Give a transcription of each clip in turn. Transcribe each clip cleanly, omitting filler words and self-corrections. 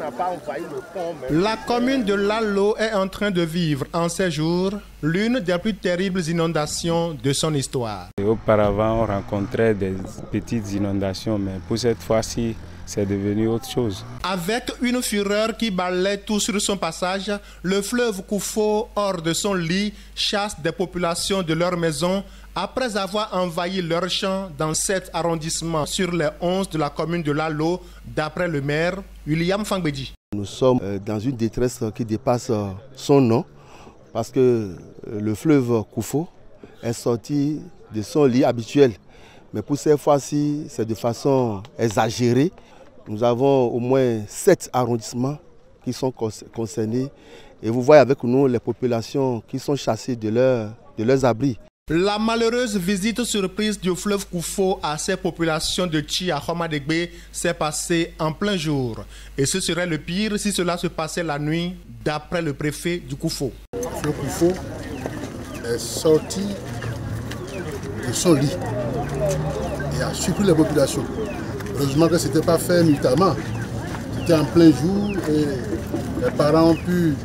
n'a pas envahi le pont. La commune de Lalo est en train de vivre en ces jours l'une des plus terribles inondations de son histoire. Et auparavant, on rencontrait des petites inondations, mais pour cette fois-ci, c'est devenu autre chose. Avec une fureur qui balaie tout sur son passage, le fleuve Koufo, hors de son lit, chasse des populations de leurs maisons après avoir envahi leurs champs dans 7 arrondissements sur les 11 de la commune de Lalo, d'après le maire William Fangbedi. Nous sommes dans une détresse qui dépasse son nom parce que le fleuve Koufo est sorti de son lit habituel. Mais pour cette fois-ci, c'est de façon exagérée. Nous avons au moins 7 arrondissements qui sont concernés. Et vous voyez avec nous les populations qui sont chassées de leurs abris. La malheureuse visite surprise du fleuve Koufo à ces populations de Tchi à Khomadegbe s'est passée en plein jour. Et ce serait le pire si cela se passait la nuit, d'après le préfet du Koufo. Le fleuve Koufo est sorti de son lit et a surpris les populations. Heureusement que ce n'était pas fait nuitamment. C'était en plein jour et les parents ont pu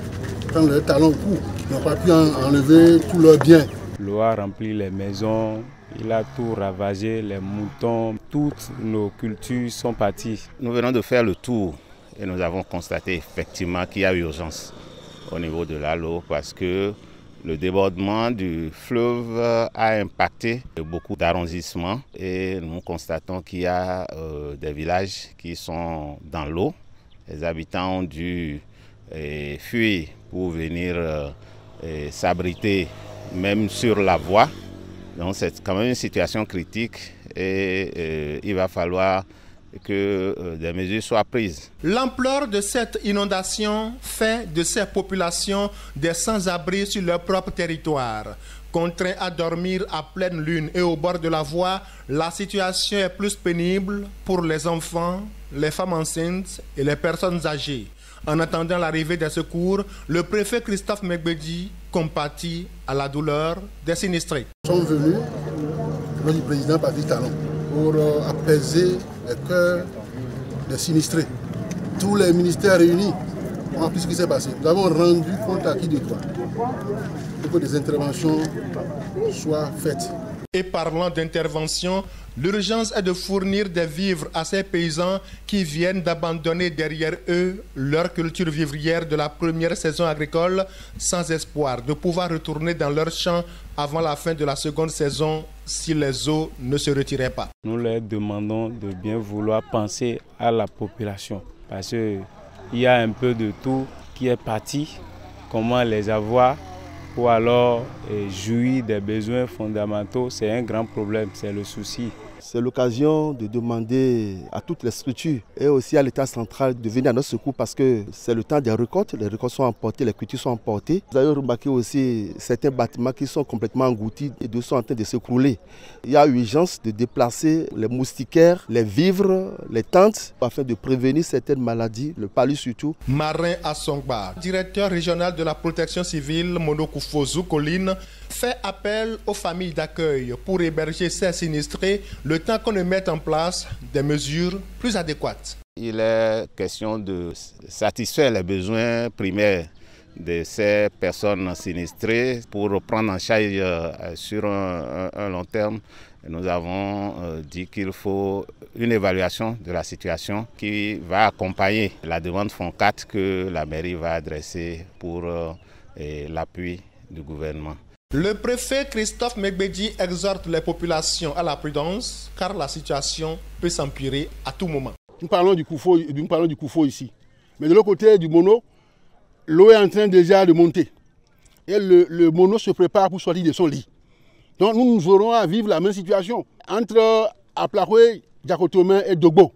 prendre leur talon court. Ils n'ont pas pu enlever tous leurs biens. L'eau a rempli les maisons, il a tout ravagé, les moutons, toutes nos cultures sont parties. Nous venons de faire le tour et nous avons constaté effectivement qu'il y a urgence au niveau de Lalo parce que le débordement du fleuve a impacté beaucoup d'arrondissements et nous constatons qu'il y a des villages qui sont dans l'eau. Les habitants ont dû fuir pour venir s'abriter même sur la voie. Donc c'est quand même une situation critique et il va falloir que des mesures soient prises. L'ampleur de cette inondation fait de ces populations des sans-abri sur leur propre territoire. Contraints à dormir à pleine lune et au bord de la voie, la situation est plus pénible pour les enfants, les femmes enceintes et les personnes âgées. En attendant l'arrivée des secours, le préfet Christophe Megbedi compatit à la douleur des sinistrés. Nous sommes venus, le du président Patrice Talon, pour apaiser les cœurs des sinistrés. Tous les ministères réunis ont appris ce qui s'est passé. Nous avons rendu compte à qui de droit pour que des interventions soient faites. Et parlant d'intervention, l'urgence est de fournir des vivres à ces paysans qui viennent d'abandonner derrière eux leur culture vivrière de la première saison agricole sans espoir de pouvoir retourner dans leurs champs avant la fin de la seconde saison si les eaux ne se retiraient pas. Nous leur demandons de bien vouloir penser à la population parce qu'il y a un peu de tout qui est parti, comment les avoir ou alors jouir des besoins fondamentaux, c'est un grand problème, c'est le souci. C'est l'occasion de demander à toutes les structures et aussi à l'État central de venir à notre secours parce que c'est le temps des récoltes. Les récoltes sont emportées, les cultures sont emportées. Vous avez remarqué aussi certains bâtiments qui sont complètement engloutis et d'autres sont en train de s'écrouler. Il y a urgence de déplacer les moustiquaires, les vivres, les tentes afin de prévenir certaines maladies, le palu surtout. Marin Assongba, directeur régional de la protection civile Monokoufo Zoukoline, fait appel aux familles d'accueil pour héberger ces sinistrés le temps qu'on ne mette en place des mesures plus adéquates. Il est question de satisfaire les besoins primaires de ces personnes sinistrées pour prendre en charge sur un long terme. Nous avons dit qu'il faut une évaluation de la situation qui va accompagner la demande FONCAT que la mairie va adresser pour l'appui du gouvernement. Le préfet Christophe Megbedi exhorte les populations à la prudence car la situation peut s'empirer à tout moment. Nous parlons du Koufo ici. Mais de l'autre côté du Mono, l'eau est en train déjà de monter. Et le Mono se prépare pour sortir de son lit. Donc nous aurons à vivre la même situation entre Aplakwe, Diakotomé et Dogbo.